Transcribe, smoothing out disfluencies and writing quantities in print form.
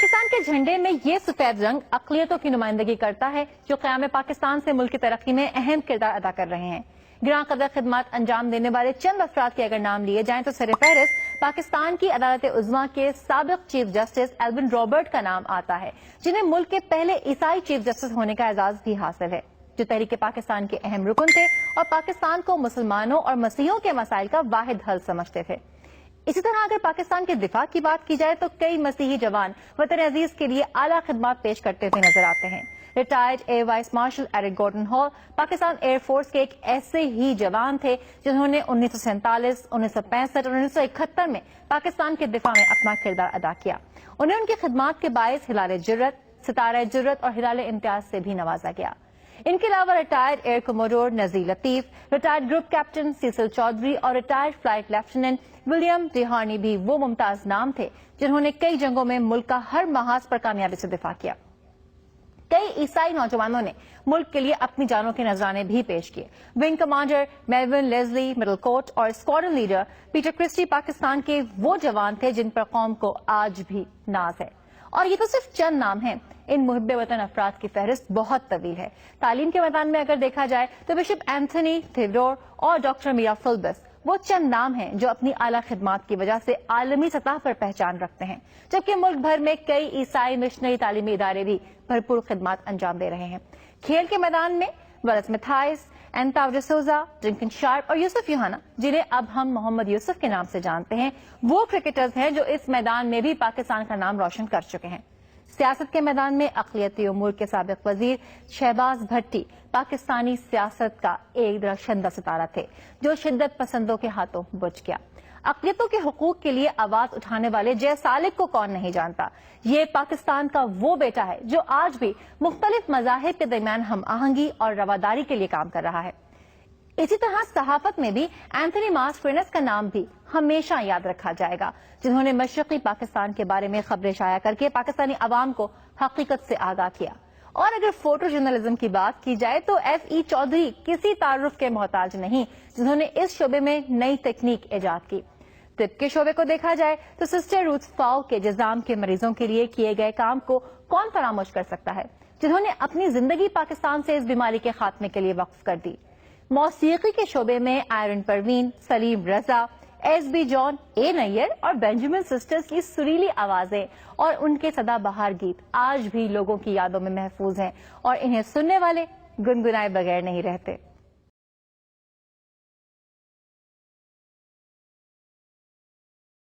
पाकिस्तान के झंडे में ये सफेद रंग अक़लियतों की नुमाइंदगी करता है जो क़याम पाकिस्तान से मुल्क की तरक्की में अहम किरदार अदा कर रहे हैं। गिरां कदर खिदमत अंजाम देने वाले चंद अफराद के अगर नाम लिए जाएं तो सरफहरिस्त पाकिस्तान की अदालत उज़्मा के साबिक चीफ जस्टिस एल्विन रॉबर्ट का नाम आता है, जिन्हें मुल्क के पहले ईसाई चीफ जस्टिस होने का एजाज भी हासिल है, जो तहरीक पाकिस्तान के अहम रुकन थे और पाकिस्तान को मुसलमानों और मसीहों के मसाइल का वाहिद हल समझते थे। इसी तरह अगर पाकिस्तान के दिफा की बात की जाए तो कई मसीही जवान वतन अजीज के लिए आला खिदमत पेश करते हुए नजर आते हैं। Retired air vice marshal Eric Gordon Hall Pakistan air force के एक ऐसे ही जवान थे जिन्होंने 1947, 1965 और 1971 में पाकिस्तान के दिफा में अपना किरदार अदा किया। उन्हें उनकी खिदमत के बायस हिलाल जुर्रत, सितारा जुर्रत और हिलाल इम्तियाज से भी नवाजा गया। इनके अलावा retired air commodore Nazir Latif, retired group captain Cecil Chaudhry और retired flight lieutenant William Deharney भी वो मुमताज नाम थे जिन्होंने कई जंगों में मुल्क का हर महाज पर कामयाबी से दिफा किया। कई ईसाई नौजवानों ने मुल्क के लिए अपनी जानों के नजराने भी पेश किए। Wing commander Melvin Leslie Middlecoat और squadron leader Peter Christy Pakistan के वो जवान थे जिन पर कौम को आज भी नाज है। और ये तो सिर्फ चंद नाम हैं। इन मुहिब्बे वतन अफराद की फहरिस्त बहुत तवील है। तालीम के मैदान में अगर देखा जाए तो बिशप एंथनी थियोडोर और डॉक्टर मीरा फिल्बस वो चंद नाम हैं जो अपनी आला खिदमात की वजह से आलमी सतह पर पहचान रखते हैं, जबकि मुल्क भर में कई ईसाई मिशनरी तालीमी इदारे भी भरपूर खिदमत अंजाम दे रहे हैं। खेल के मैदान में वेल्स मैथाइस, एंताव डिसोजा, ड्रिंकन शार्प और यूसुफ यूहाना, जिन्हें अब हम मोहम्मद यूसुफ के नाम से जानते हैं, वो क्रिकेटर्स हैं जो इस मैदान में भी पाकिस्तान का नाम रोशन कर चुके हैं। सियासत के मैदान में अक़लियती उमूर के साबिक वजीर शहबाज भट्टी पाकिस्तानी सियासत का एक दरअंदा सितारा थे जो शिद्दत पसंदों के हाथों बुझ गया। अक़लियतों के हुकूक के लिए आवाज उठाने वाले जय सालिक को कौन नहीं जानता। ये पाकिस्तान का वो बेटा है जो आज भी मुख्तलिफ मज़ाहिब के दरमियान हम आहंगी और रवादारी के लिए काम कर रहा है। इसी तरह सहाफत में भी एंथनी मास्करेनस का नाम भी हमेशा याद रखा जाएगा, जिन्होंने मशरक़ी पाकिस्तान के बारे में खबरें शाया करके पाकिस्तानी अवाम को हकीकत से आगाह किया। और अगर फोटो जर्नलिज्म की बात की जाए तो FE चौधरी किसी तारुफ के मोहताज नहीं, जिन्होंने इस शोबे में नई तकनीक ईजाद की। तिब के शोबे को देखा जाए तो सिस्टर रूथ फाउ के जजाम के मरीजों के लिए किए गए काम को कौन फरामोश कर सकता है, जिन्होंने अपनी जिंदगी पाकिस्तान से इस बीमारी के खात्मे के लिए वक्फ कर दी। मौसीकी के शोबे में Irene Parveen, Salim Raza, SB John, A Nayyar और बेंजामिन सिस्टर्स की सुरीली आवाजें और उनके सदाबहार गीत आज भी लोगों की यादों में महफूज हैं और इन्हें सुनने वाले गुनगुनाए बगैर नहीं रहते।